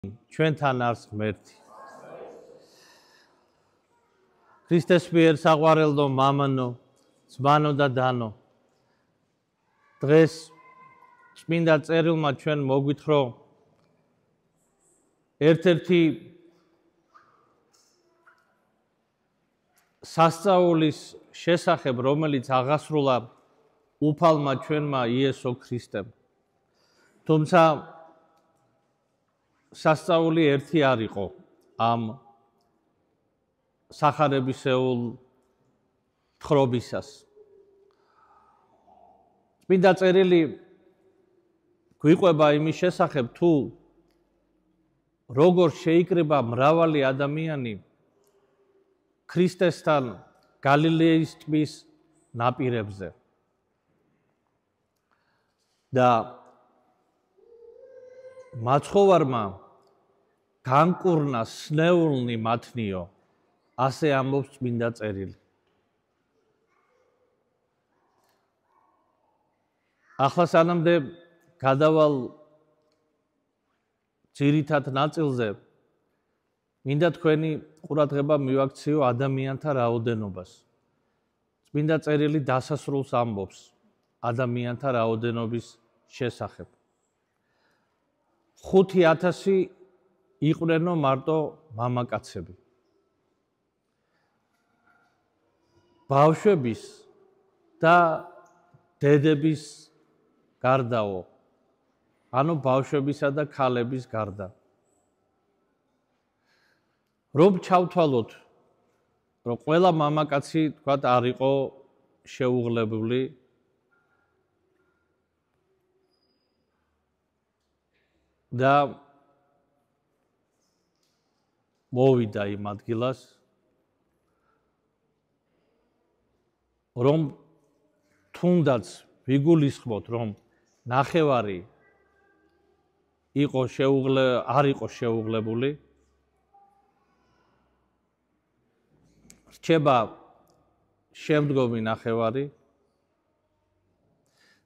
ჩვენთან არის ღმერთი. ქრისტეს მიერ საყვარელო მამანო, ძმანო და დანო. დღეს წმინდა წერილმა ჩვენ მოგვითხოვ ერთ-ერთი სასწაულის შესახებ, რომელიც აღასრულა უფალმა ჩვენმა იესო ქრისტემ. თუმცა სასწაული ერთი არ იყო ამ სახარებისეულ თხრობისას. წმინდა წერილი გვიყვება იმის შესახებ, თუ როგორ შეიკრიბა მრავალი ადამიანი ქრისტესთან გალილეის ტბის ნაპირებზე და მაცხოვარმა განკურნა სნეულნი მათნიო, ასე ამბობს წმინდა წერილი. ახლა სანამდე გადავალ ძირითად ნაწილზე, მინდა თქვენი ყურადღება მივაქციო ადამიანთა რაოდენობას. წმინდა წერილი დასასრულს ამბობს ადამიანთა რაოდენობის შესახებ. 5,000 იყვნენ მარტო მამაკაცები. ბავშვების და დედების გარდაო, ანუ ბავშვებისა და ქალების გარდა. რომ ჩავთვალოთ, რომ ყველა მამაკაცი თქვათ არ იყო შეუღლებული, და მოვიდა იმ ადგილას, რომ თუნდაც ვიგულისხმოთ, რომ ნახევარი არ იყო შეუღლებული, რჩება შემდგომი ნახევარი,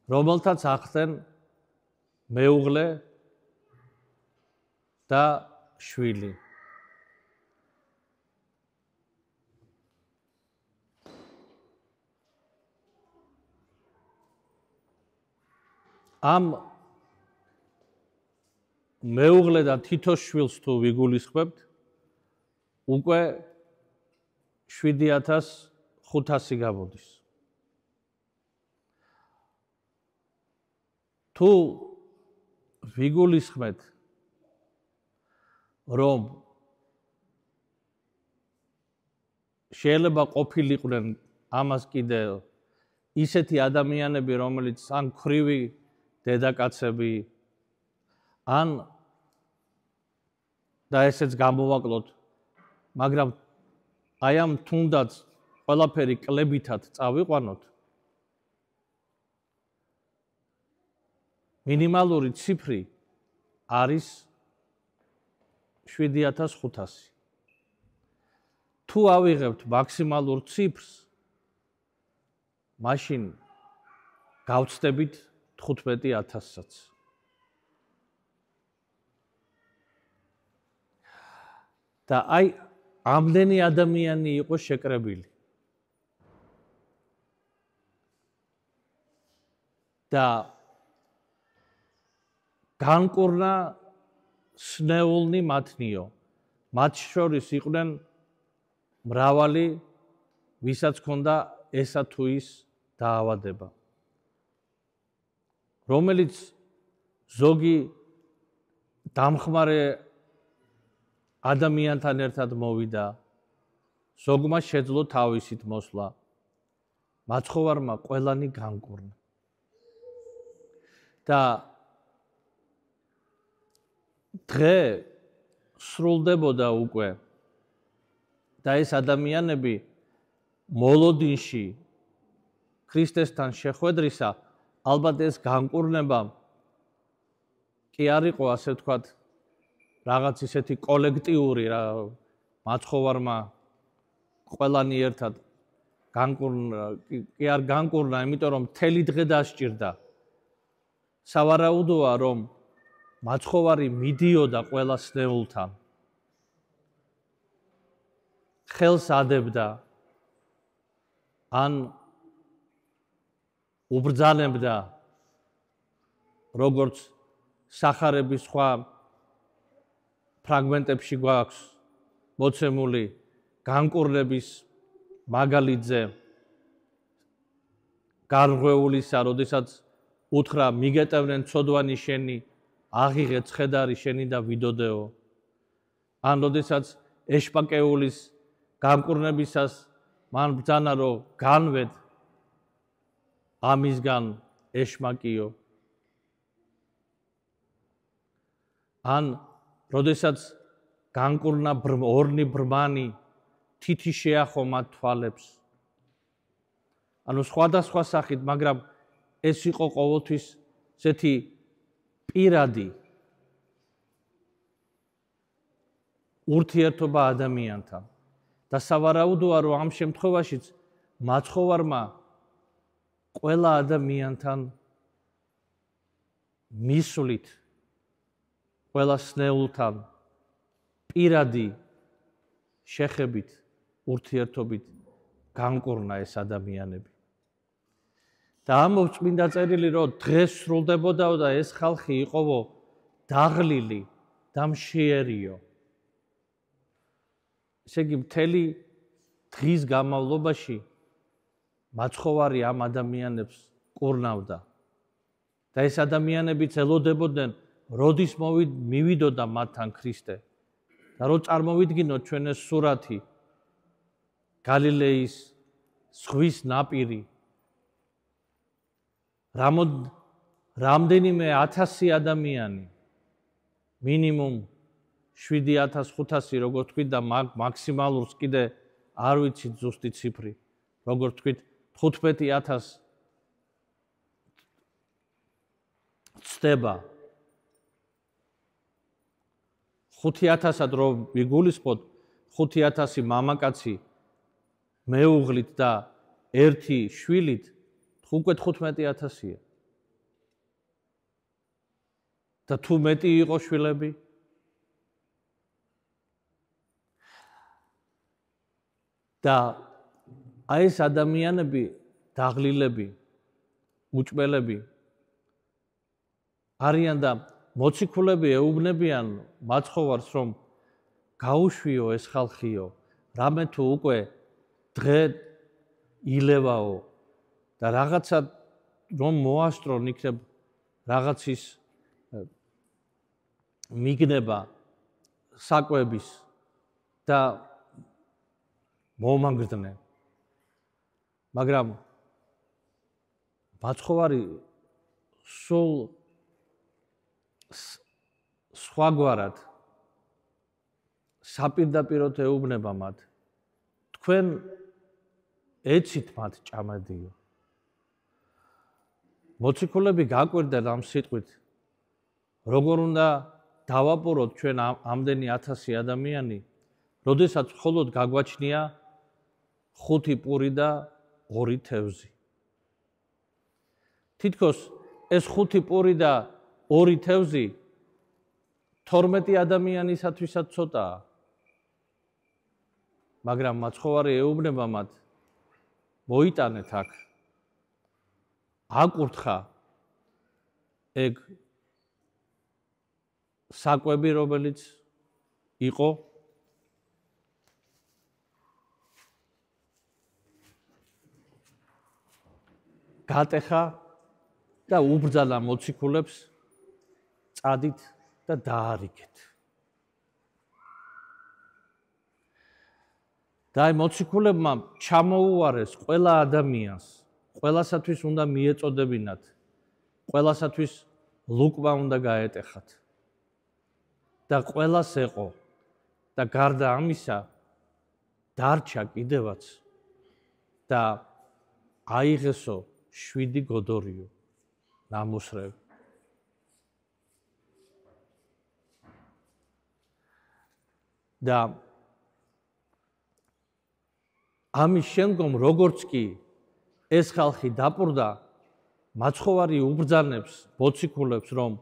რომელთაც ახდენ მეუღლე და შვილი. ამ მეუღლე და თითო შვილს თუ ვიგულისხმებთ, უკვე 7,500 გამოდის. თუ ვიგულისხმეთ, რომ შეიძლება ყოფილიყვნენ ამას კიდე ისეთი ადამიანები, რომელიც ან ქვრივი დედაკაცები, ან და ესეც გამოვაკლოთ, მაგრამ აი ამ თუნდაც ყველაფერი კლებითად წავიყვანოთ, მინიმალური ციფრი არის 7,500. თუ ავიღებთ მაქსიმალურ ციფრს, მაშინ გავცდებით 15,000-საც. და აი ამდენი ადამიანი იყო შეკრებილი. და განკურნა სნეულნი მათნიო. მათ შორის იყვნენ მრავალი, ვისაც ჰქონდა ესა თუ ის დაავადება, რომელიც ზოგი დამხმარე ადამიანთან ერთად მოვიდა, ზოგმა შეძლო თავისით მოსვლა, მაცხოვარმა ყველანი განკურნა. და დღე სრულდებოდა უკვე და ეს ადამიანები მოლოდინში ქრისტესთან შეხვედრისა, ალბათ ეს განკურნება კი არ იყო, ასე ვთქვათ, რაღაც ისეთი კოლექტიური, მაცხოვარმა ყველანი ერთად განკურნა, კი არ განკურნა, იმიტომ რომ მთელი დღე დასჭირდა. სავარაუდოა, რომ მაცხოვარი მიდიოდა ყველა სნეულთან. ხელს ადებდა ან უბრძანებდა როგორც სახარების სხვა ფრაგმენტებში გვაქვს მოცემული განკურნების მაგალითზე გარღვეულისა, როდესაც უთხრა მიგეტევნენ ცოდვანი შენი, აღიღე ცხედარი შენი და ვიდოდეო. ან როდესაც ეშპაკეულის განკურნებისას მან ბრძანა რომ განვედ ამისგან ეშმაკიო. ან როდესაც განკურნა ორნი ბრმანი თითი შეახო მათ თვალებს. ანუ სხვადასხვა სახით, მაგრამ ეს იყო ყოველთვის ესეთი პირადი ურთიერთობა ადამიანთან. და სავარაუდოა, რომ ამ შემთხვევაშიც მაცხოვარმა ყველა ადამიანთან მისვლით, ყველა სნეულთან პირადი შეხებით, ურთიერთობით განკურნა ეს ადამიანები. და ამბობს წმინდა წერილი, რომ დღეს სრულდებოდაო და ეს ხალხი იყოვო დაღლილი და მშიერიო. ესე იგი, მთელი დღის განმავლობაში მაცხოვარი ამ ადამიანებს კურნავდა. და ეს ადამიანებიც ელოდებოდნენ, როდის მივიდოდა მათთან ქრისტე. და რომ წარმოვიდგინოთ ჩვენ ეს სურათი, გალილეის ზღვის ნაპირი, რამდენიმე 1000 ადამიანი, მინიმუმ 7500, როგორც თქვით და მაქსიმალურს კიდე არ ვიცით ზუსტი ციფრი, როგორც თქვით 15000 ცდება. 5000-ად რომ ვიგულისხმოთ, 5000 მამაკაცი მეუღლით და ერთი შვილით, უკვე 15000-ია. და თუ მეტი იყო შვილები, და აი ეს ადამიანები, დაღლილები, უჭმელები არიან და მოციქულები ეუბნებიან მაცხოვარს, რომ გაუშვიო ეს ხალხიო, რამე თუ უკვე დღე ილევაო და რაღაცა რომ მოასწრონ იქნებ რაღაცის მიგნება საკვების და მომაგრდნენ. მაგრამ მაცხოვარი სულ სხვაგვარად საპირდაპიროდ ეუბნება მათ. თქვენ ეცით მათ ჭამედიო. მოციქულები გაკვირდნენ ამ სიტყვით, როგორ უნდა დავაპუროთ ჩვენ ამდენი 1000 ადამიანი, როდესაც მხოლოდ გაგვაჩნია 5 პური და 2 თევზი. თითქოს ეს 5 პური და 2 თევზი 12 ადამიანისათვისაც ცოტაა. მაგრამ მაცხოვარი ეუბნება მათ, მოიტანეთ აქ, აკურთხა ეგ საკვები, რომელიც იყო, გატეხა და უბრძანა მოციქულებს, წადით და დაარიგეთ. და აი მოციქულებმა ჩამოუარეს ყველა ადამიანს, ყველასათვის უნდა მიეწოდებინათ, ყველასათვის ლუკმა უნდა გაეტეხათ. და ყველას ეყო და გარდა ამისა დარჩა კიდევაც და აიღესო 7 გოდორიო ნამოსრევი. და ამის შემდგომ როგორც კი ეს ხალხი დაპურდა, მაცხოვარი უბრძანებს მოციქულებს, რომ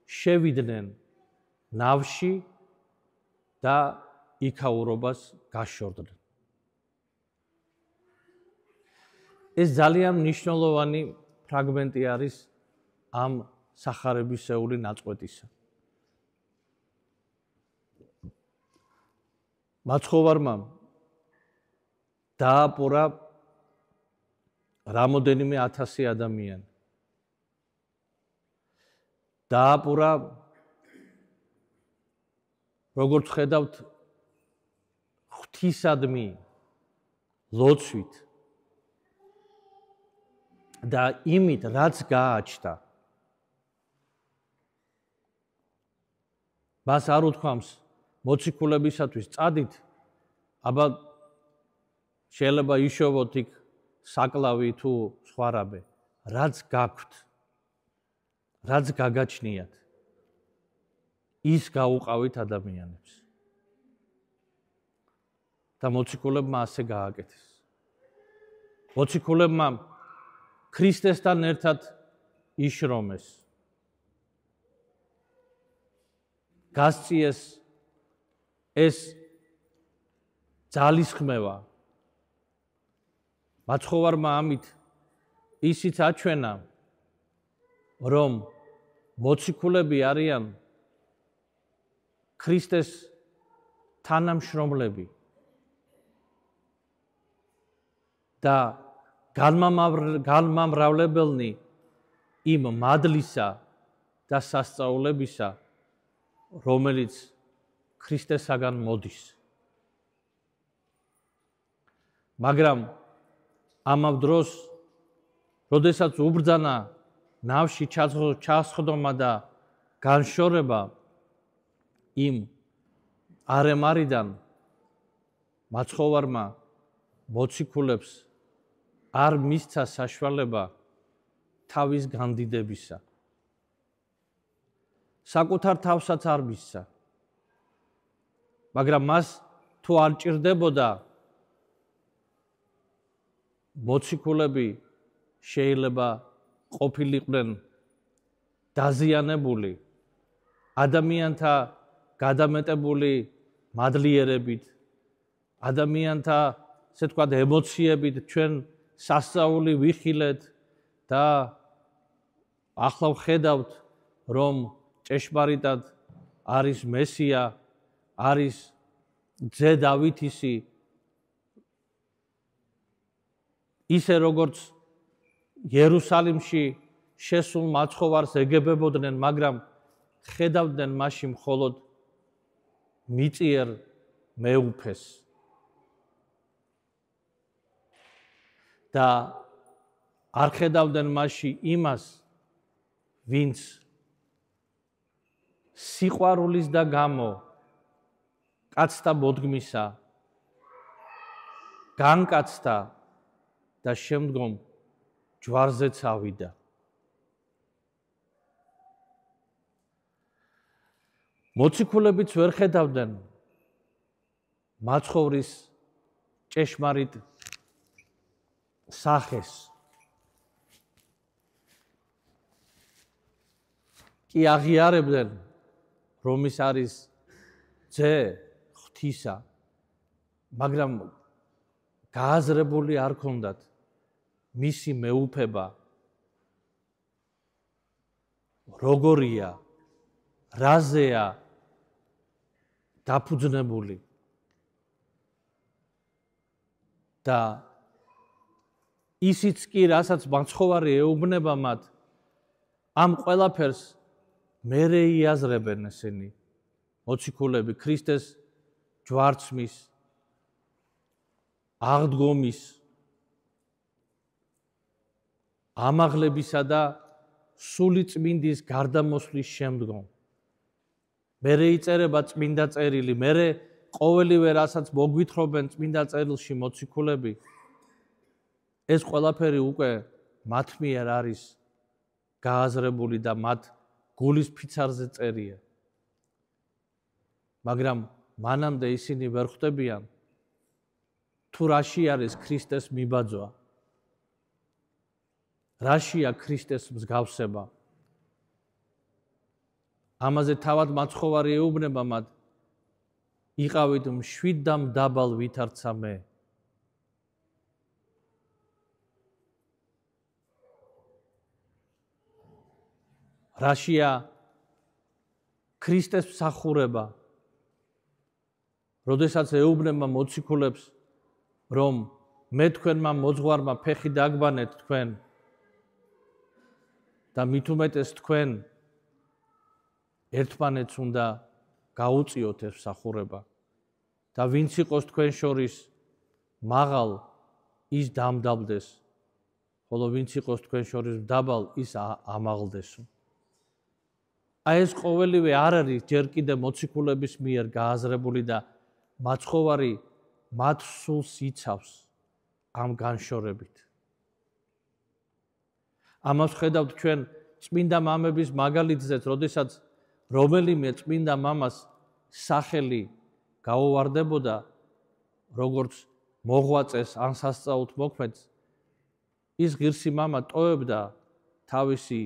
შევიდნენ ნავში და იქაურობას გაშორდნენ. ეს ძალიან მნიშვნელოვანი ფრაგმენტი არის ამ სახარებისეული ნაწყვეტისა. მაცხოვარმა დააპორა რამოდენიმე 1000 ადამიანი. დააპორა, როგორც ხედავთ, ღვთისადმი ლოცვით და იმით, რაც გააჩნდა. მას არ უთქვამს მოციქულებისათვის წადით, აბა შეიძლება იშოვოთ იქ საკლავი თუ სხვა რამე, რაც გაქვთ, რაც გაგაჩნიათ, ის გაუყავით ადამიანებს. და მოციქულებმა ასე გააკეთეს. მოციქულებმა ქრისტესთან ერთად იშრომეს. გასწიეს ეს ძალისხმევა. მაცხოვარმა ამით ისიც აჩვენა, რომ მოციქულები არიან ქრისტეს თანამშრომლები და განმამრავლებელნი იმ მადლისა და სასწაულებისა, რომელიც ქრისტესაგან მოდის. მაგრამ ამავ დროს, როდესაც უბრძანა ნავში ჩასხდომა და განშორება იმ არემარიდან, მაცხოვარმა მოციქულებს არ მისცა საშუალება თავის განდიდებისა. საკუთარ თავსაც არ მისცა. მაგრამ მას თუ არ ჭირდებოდა, მოციქულები შეიძლება ყოფილიყვნენ დაზიანებული, ადამიანთა გადამეტებული მადლიერებით, ადამიანთა, ასე ვთქვათ, ემოციებით ჩვენ სასწაული ვიხილეთ და ახლა ვხედავთ, რომ ჭეშმარიტად არის მესია, არის ძე დავითისი, ისე როგორც იერუსალიმში შესულ მაცხოვარს ეგებებოდნენ, მაგრამ ხედავდნენ მასში მხოლოდ მიწიერ მეუფეს. და არ ხედავდნენ მასში იმას, ვინც სიყვარულის და გამო კაცთა მოდგმისა განკაცდა და შემდგომ ჯვარზეც ავიდა. მოციქულებიც ვერ ხედავდნენ მაცხოვრის ჭეშმარიტ სახეს. კი აღიარებდნენ, რომ ის არის ძე ღვთისა, მაგრამ გააზრებული არ ქონდათ მისი მეუფება როგორია, რაზეა დაფუძნებული და ისიც კი, რასაც მაცხოვარი ეუბნება მათ, ამ ყველაფერს მერე იაზრებენ ესენი მოციქულები ქრისტეს ჯვარცმის, აღდგომის, ამაღლებისა და სული წმინდის გარდამოსვლის შემდგომ. მერე იწერება წმინდა წერილი, მერე ყოველივე რასაც მოგვითხრობენ წმინდა წერილში მოციქულები, ეს ყველაფერი უკვე მათ მიერ არის გააზრებული და მათ გულის ფიცარზე წერია. მაგრამ მანამდე ისინი ვერ ხვდებიან, თუ რაში არის ქრისტეს მიბაძვა, რაშია ქრისტეს მსგავსება. ამაზე თავად მაცხოვარი ეუბნება მათ, იყავით მშვიდ და მდაბალ ვითარცა მე. რაშია ქრისტეს მსახურება, როდესაც ეუბნება მოციქულებს, რომ მე თქვენმა მოძღვარმა ფეხი დაგბანეთ თქვენ და მით უმეტეს თქვენ ერთმანეთს უნდა გაუწიოთ ეს მსახურება და ვინც იყოს თქვენ შორის მაღალ, ის დამდაბლდეს, ხოლო ვინც იყოს თქვენ შორის მდაბალ, ის ამაღლდესო. აი ეს ყოველივე არ არის ჯერ კიდე მოციქულების მიერ გააზრებული და მაცხოვარი მათ სულს იცავს ამ განშორებით. ამას ხედავთ ჩვენ წმინდა მამების მაგალითზეც, როდესაც რომელიმე წმინდა მამას სახელი გაუვარდებოდა, როგორც მოღვაწეს ან სასწაულთ მოქმედს, ის ღირსი მამა ტოვებდა თავისი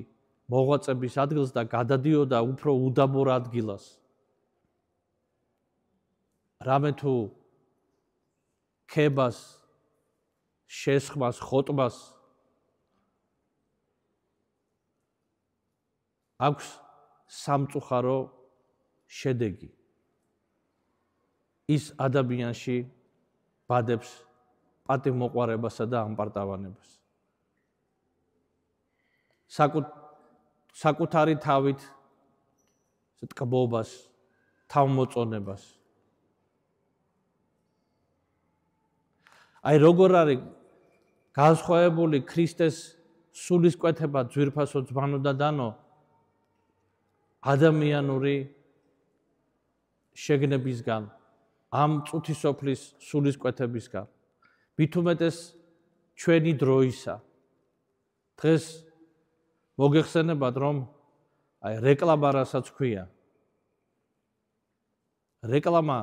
მოღვაწების ადგილს და გადადიოდა უფრო უდაბურ ადგილას. რამე თუ ქებას, შესხმას, ხოტბას აქვს სამწუხარო შედეგი. ის ადამიანში ბადებს პატივმოყვარებასა და ამპარტავანებას. საკუთარი თავით ტკბობას, თავმოწონებას. აი როგორ არის განსხვავებული ქრისტეს სულისკვეთება ძვირფასო ძმანო და დანო ადამიანური შეგნებისგან, ამ წუთისოფლის სულისკვეთებისგან. მით უმეტეს ჩვენი დროისა. დღეს მოგეხსენებათ, რომ აი რეკლამა რასაც ქვია. რეკლამა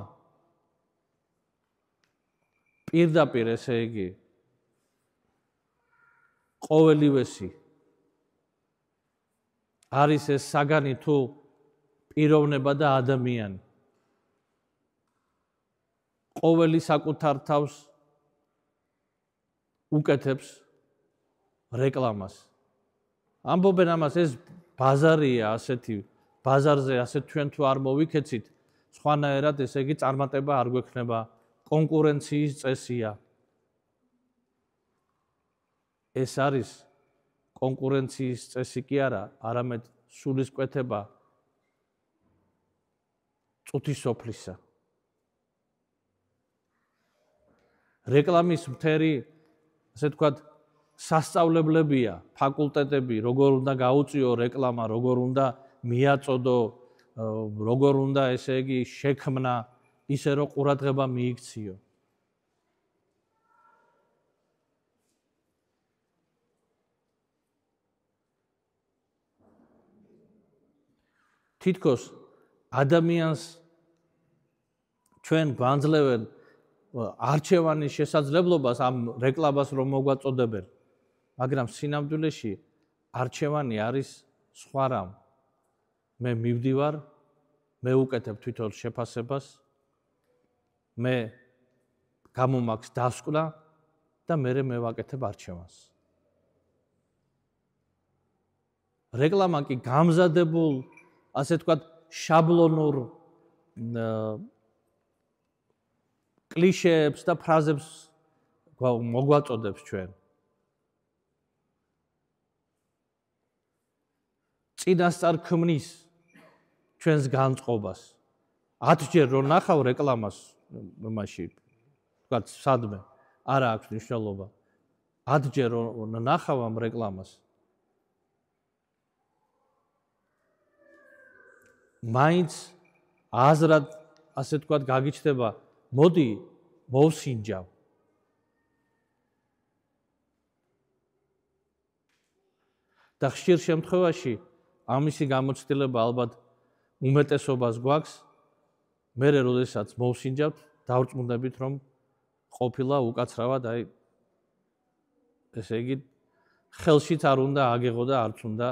პირდაპირ, ესე იგი, ყოველივესი არის ეს საგანი თუ პიროვნება და ადამიანი. ყოველი საკუთარ თავს უკეთებს რეკლამას. ამბობენ ამას, ეს ბაზარია ასეთი, ბაზარზე ასეთ ჩვენ თუ არ მოვიქეცით, სხვანაირად ესე იგი წარმატება არ გვექნება, კონკურენციის წესია. ეს არის კონკურენციის წესი კი არა, არამედ სულისკვეთება წუთისოფლისა. რეკლამის მთერი, ასე ვთქვათ, სასწავლებლებია, ფაკულტეტები, როგორ უნდა გაუწიო რეკლამა, როგორ უნდა მიაწოდო, როგორ უნდა, ესე იგი, შექმნა, ისე რომ ყურადღება მიიქციო. თითქოს ადამიანს ჩვენ გვანძლევენ არჩევანის შესაძლებლობას ამ რეკლამას რომ მოგვაწოდებენ, მაგრამ სინამდვილეში არჩევანი არის სხვა რამ. მე მივდივარ, მე უკეთებ თვითონ შეფასებას, მე გამომაქვს დასკვნა და მე მევაკეთებ არჩევანს. რეკლამა კი გამზადებულ, ასე ვთქვათ, შაბლონურ კლიშეებს და ფრაზებს მოგვაწოდებს ჩვენ. წინასწარ ქმნის ჩვენს განწყობას. 10 ჯერ რომ ნახავ რეკლამას იმაში, ვთქვათ, სადმე, არა აქვს მნიშვნელობა. 10 ჯერ რომ ნახავ ამ რეკლამას, მაინც აზრად, ასე ვთქვათ, გაგიჩნდება, მოდი მოვსინჯავ. და ხშირ შემთხვევაში ამისი გამოცდილება ალბათ უმეტესობას გვაქვს, მერე როდესაც მოვსინჯავთ, დავრწმუნდებით, რომ ყოფილა უკაცრავად, აი ესე იგი, ხელშიც არ უნდა აგეღო და არც უნდა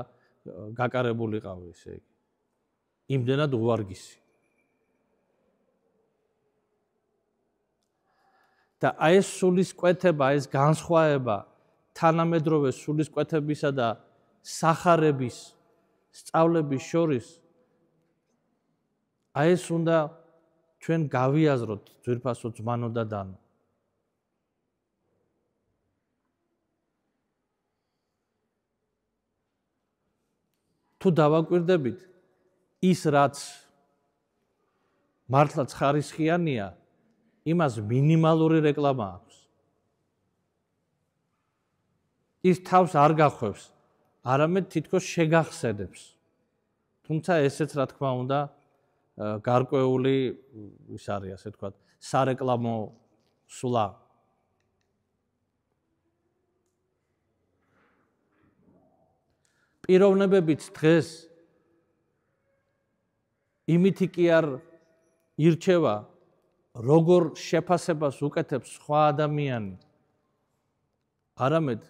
გაკარებულიყავი, ესე იგი. იმდენად უვარგისი. და აი ეს სულისკვეთება, ეს განსხვავება თანამედროვე სულისკვეთებისა და სახარების სწავლების შორის აი ეს უნდა ჩვენ გავიაზროთ ძვირფასო ძმანო და დანო. თუ დავაკვირდებით ის რაც მართლაც ხარისხიანია, იმას მინიმალური რეკლამა აქვს. ის თავს არ გახვევს, არამედ თითქოს შეგახსენებს. თუმცა ესეც რა თქმა უნდა გარკვეული ის არის, ასე ვთქვათ, სარეკლამო სვლა. პიროვნებებით დღეს იმითი კი არ ირჩევა, როგორ შეფასებას უკეთებს სხვა ადამიანი, არამედ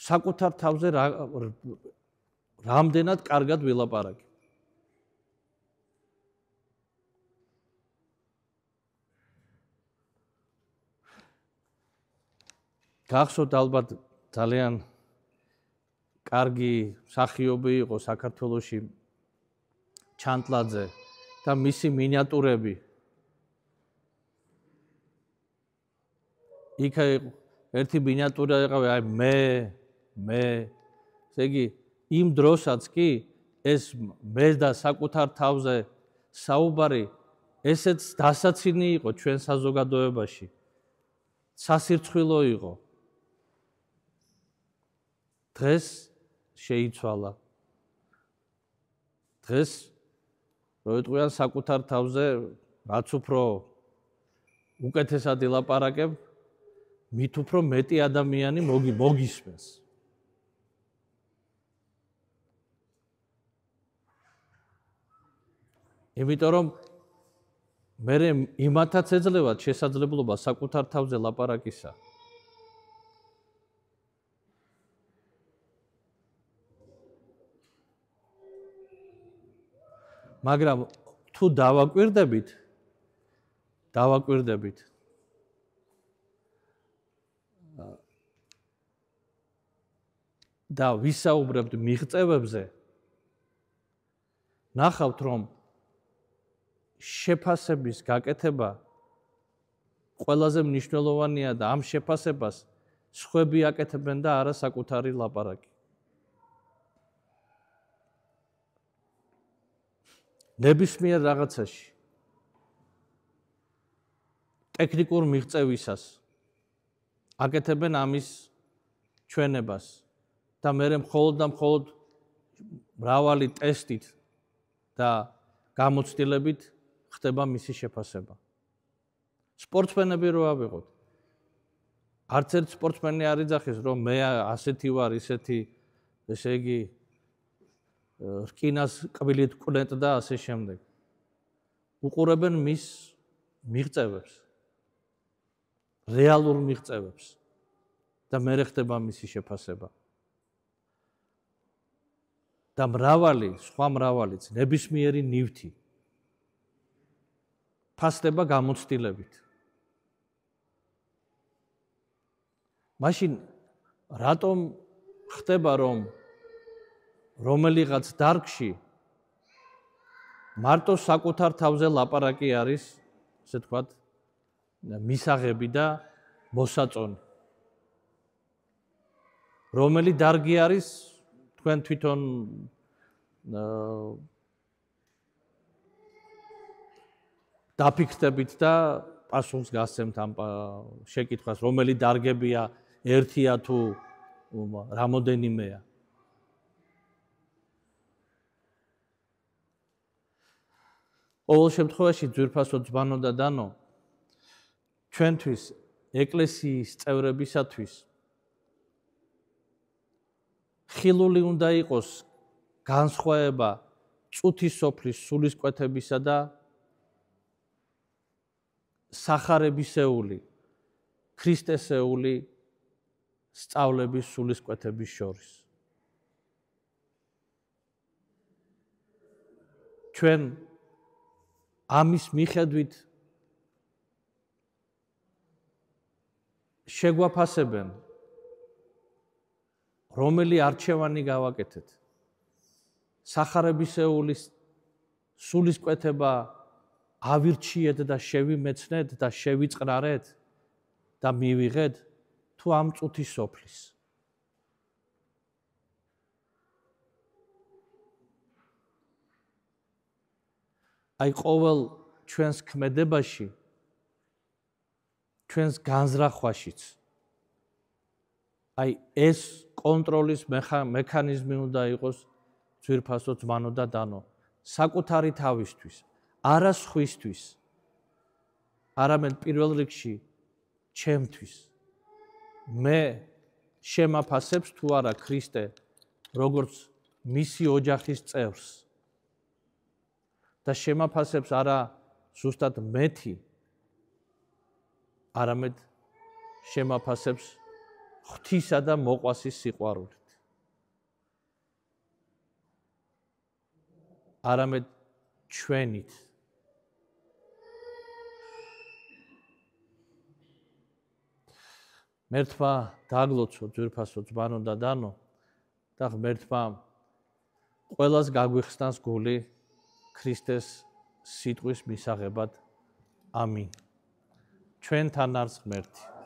საკუთარ თავზე რამდენად კარგად ვილაპარაკე. გახსოვთ ალბათ ძალიან კარგი მსახიობი იყო საქართველოში ჩანტლაძე და მისი მინიატურები. იქ ერთი მინიატურა იყავი, აი მე, ესე იგი იმ დროსაც კი ეს მე და საკუთარ თავზე საუბარი ესეც დასაცინი იყო ჩვენ საზოგადოებაში. სასირცხვილო იყო. დღეს შეიცვალა. დღეს როიტყვიან საკუთარ თავზე რაც უფრო უკეთესად ელაპარაკებ, მით უფრო მეტი ადამიანი მოგისმენს. იმიტომ რომ მე იმათაც ეძლევათ შესაძლებლობა საკუთარ თავზე ლაპარაკისა. მაგრამ თუ დავაკვირდებით და ვისაუბრებთ მიღწევებზე, ნახავთ რომ შეფასების გაკეთება ყველაზე მნიშვნელოვანია და ამ შეფასებას სხვები აკეთებენ და არა საკუთარი ლაპარაკი. ნებისმიერ რაღაცაში ტექნიკურ მიღწევისას აკეთებენ ამის ჩვენებას და მე მხოლოდ და მხოლოდ მრავალი ტესტით და გამოცდილებით ხდება მისი შეფასება. სპორტსმენები რო ავიღოთ. არც ერთ სპორტსმენი არ იძახის, რომ მე ასეთი ვარ, ისეთი, ესე იგი რკინას კბილით კვნეთ და ასე შემდეგ. უყურებენ მის მიღწევებს, რეალურ მიღწევებს და მერე ხდება მისი შეფასება. და სხვა მრავალიც ნებისმიერი ნივთი ფასდება გამოცდილებით. მაშინ რატომ ხდება რომ რომელიღაც დარგში მარტო საკუთარ თავზე ლაპარაკი არის, ესე ვთქვათ, მისაღები და მოსაწონი. რომელი დარგი არის თქვენ თვითონ დაფიქრდებით და პასუხს გასცემთ ამ შეკითხვას, რომელი დარგებია ერთია თუ რამოდენიმეა. ყოველ შემთხვევაში ძვირფასო ძმანო და დანო, ჩვენთვის ეკლესიის წევრებისათვის ხილული უნდა იყოს განსხვავება წუთის სოფლის სულისკვეთებისა და სახარებისეული, ქრისტესეული სწავლების სულისკვეთების შორის. ჩვენ ამის მიხედვით შეგვაფასებენ, რომელი არჩევანი გავაკეთეთ. სახარებისეულის სულისკვეთება ავირჩიეთ და შევიმეცნეთ და შევიწყნარეთ და მივიღეთ თუ ამ წუთის სოფლის. აი ყოველ ჩვენს ქმედებაში, ჩვენს განზრახვაშიც აი ეს კონტროლის მექანიზმი უნდა იყოს ძვირფასო ძმანო და დანო, საკუთარი თავისთვის, არა სხვისთვის, არამედ პირველ რიგში ჩემთვის. მე შემაფასებს თუ არა ქრისტე როგორც მისი ოჯახის წევრს და შემაფასებს არა ზუსტად მეთი, არამედ შემაფასებს ღვთისა და მოყვასის სიყვარულით. არამედ ჩვენით. ღმერთმა დაგლოცო ძვირფასო ძმანო და დანო და ღმერთმა ყველას გაგვიხსნას გული ქრისტეს სიტყვის მისაღებად. ამინ. ჩვენთან არის ღმერთი.